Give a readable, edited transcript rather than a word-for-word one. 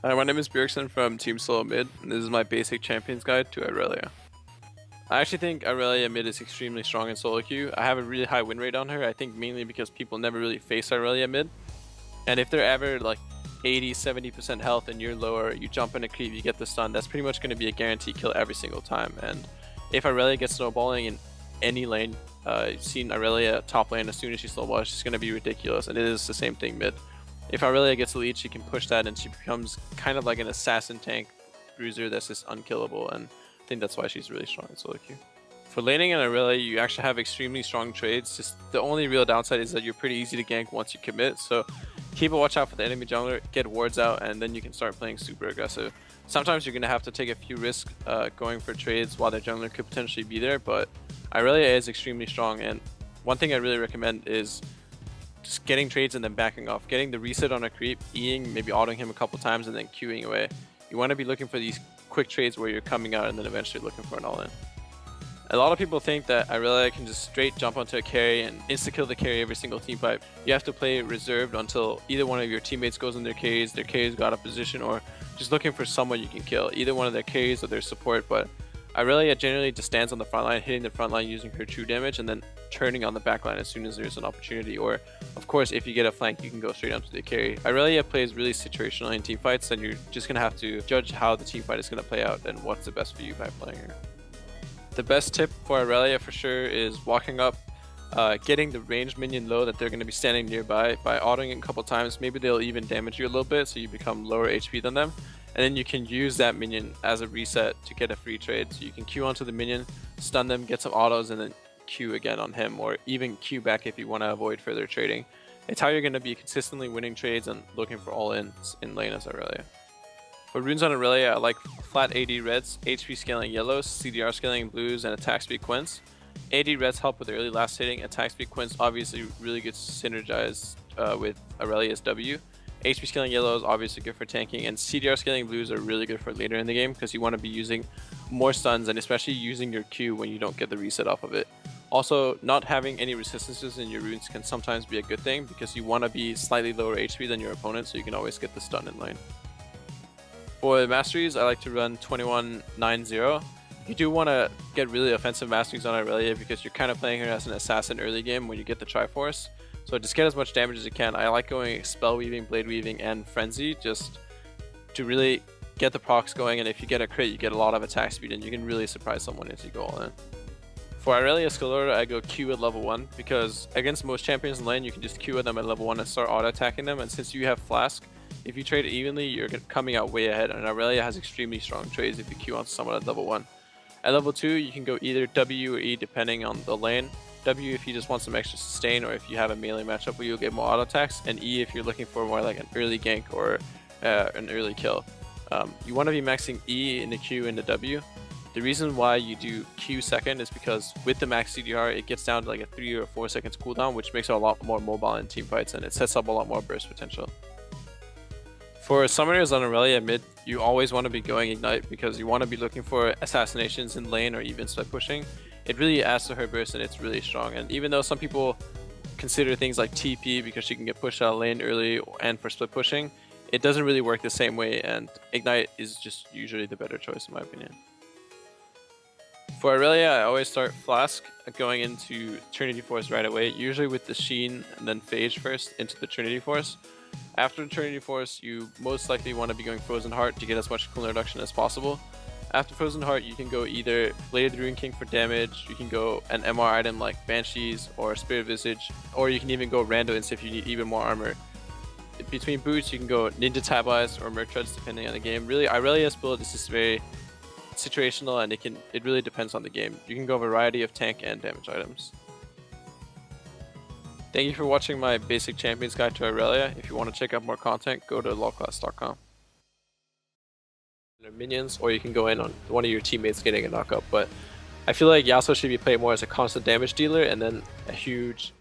Hi, my name is Bjergsen from Team Solo Mid, and this is my basic champions guide to Irelia. I actually think Irelia mid is extremely strong in solo queue. I have a really high win rate on her, I think mainly because people never really face Irelia mid. And if they're ever like 80-70% health and you're lower, you jump in a creep, you get the stun, that's pretty much going to be a guaranteed kill every single time. And if Irelia gets snowballing in any lane, you've seen Irelia top lane, as soon as she snowballs, she's going to be ridiculous, and it is the same thing mid. If Irelia gets a lead, she can push that and she becomes kind of like an assassin tank bruiser that's just unkillable, and I think that's why she's really strong in solo queue. For laning in Irelia, you actually have extremely strong trades. Just the only real downside is that you're pretty easy to gank once you commit, so keep a watch out for the enemy jungler, get wards out, and then you can start playing super aggressive. Sometimes you're going to have to take a few risks going for trades while their jungler could potentially be there, but Irelia is extremely strong, and one thing I really recommend is just getting trades and then backing off, getting the reset on a creep, Eing, maybe autoing him a couple times, and then queuing away. You want to be looking for these quick trades where you're coming out and then eventually looking for an all-in. A lot of people think that Irelia can just straight jump onto a carry and insta-kill the carry every single team fight. You have to play reserved until either one of your teammates goes in their carries got a position, or just looking for someone you can kill, either one of their carries or their support. But Irelia generally just stands on the front line, hitting the front line using her true damage, and then turning on the back line as soon as there's an opportunity. Or, of course, if you get a flank, you can go straight onto the carry. Irelia plays really situational in team fights, and you're just going to have to judge how the team fight is going to play out and what's the best for you by playing her. The best tip for Irelia for sure is walking up, getting the ranged minion low that they're going to be standing nearby by autoing it a couple times. Maybe they'll even damage you a little bit so you become lower HP than them. And then you can use that minion as a reset to get a free trade. So you can queue onto the minion, stun them, get some autos, and then queue again on him, or even queue back if you want to avoid further trading. It's how you're going to be consistently winning trades and looking for all-ins in lane as Irelia. For runes on Irelia, I like flat AD reds, HP scaling yellows, CDR scaling blues, and attack speed quints. AD reds help with early last hitting, attack speed quints obviously really gets synergized with Irelia's W. HP scaling yellow is obviously good for tanking, and CDR scaling blues are really good for later in the game because you want to be using more stuns and especially using your Q when you don't get the reset off of it. Also, not having any resistances in your runes can sometimes be a good thing because you want to be slightly lower HP than your opponent so you can always get the stun in lane. For the masteries, I like to run 21-9-0. You do want to get really offensive masteries on Irelia because you're kind of playing her as an assassin early game when you get the Triforce. So just get as much damage as you can. I like going Spell Weaving, Blade Weaving, and Frenzy just to really get the procs going, and if you get a crit, you get a lot of attack speed and you can really surprise someone as you go all in. For Irelia skill order, I go Q at level 1 because against most champions in lane, you can just Q at them at level 1 and start auto-attacking them, and since you have Flask, if you trade it evenly, you're coming out way ahead, and Irelia has extremely strong trades if you Q on someone at level 1. At level 2, you can go either W or E depending on the lane. W if you just want some extra sustain, or if you have a melee matchup where you'll get more auto attacks, and E if you're looking for more like an early gank or an early kill. You want to be maxing E in the Q and the W. The reason why you do Q second is because with the max CDR, it gets down to like a 3 or 4 seconds cooldown, which makes it a lot more mobile in team fights, and it sets up a lot more burst potential. For summoners on Irelia mid, you always want to be going Ignite because you want to be looking for assassinations in lane or even split pushing. It really adds to her burst and it's really strong, and even though some people consider things like TP because she can get pushed out of lane early and for split pushing, it doesn't really work the same way, and Ignite is just usually the better choice in my opinion. For Irelia, I always start Flask going into Trinity Force right away, usually with the Sheen and then Phage first into the Trinity Force. After the Trinity Force, you most likely want to be going Frozen Heart to get as much cooldown reduction as possible. After Frozen Heart, you can go either Bladed Rune King for damage, you can go an MR item like Banshees or Spirit Visage, or you can even go Rando Insta if you need even more armor. Between boots, you can go Ninja Tab Eyes or Merc Treads depending on the game. Really, Irelia's build is just very situational, and it really depends on the game. You can go a variety of tank and damage items. Thank you for watching my basic champions guide to Irelia. If you want to check out more content, go to lawclass.com. Minions, or you can go in on one of your teammates getting a knockup, but I feel like Yasuo should be played more as a constant damage dealer and then a huge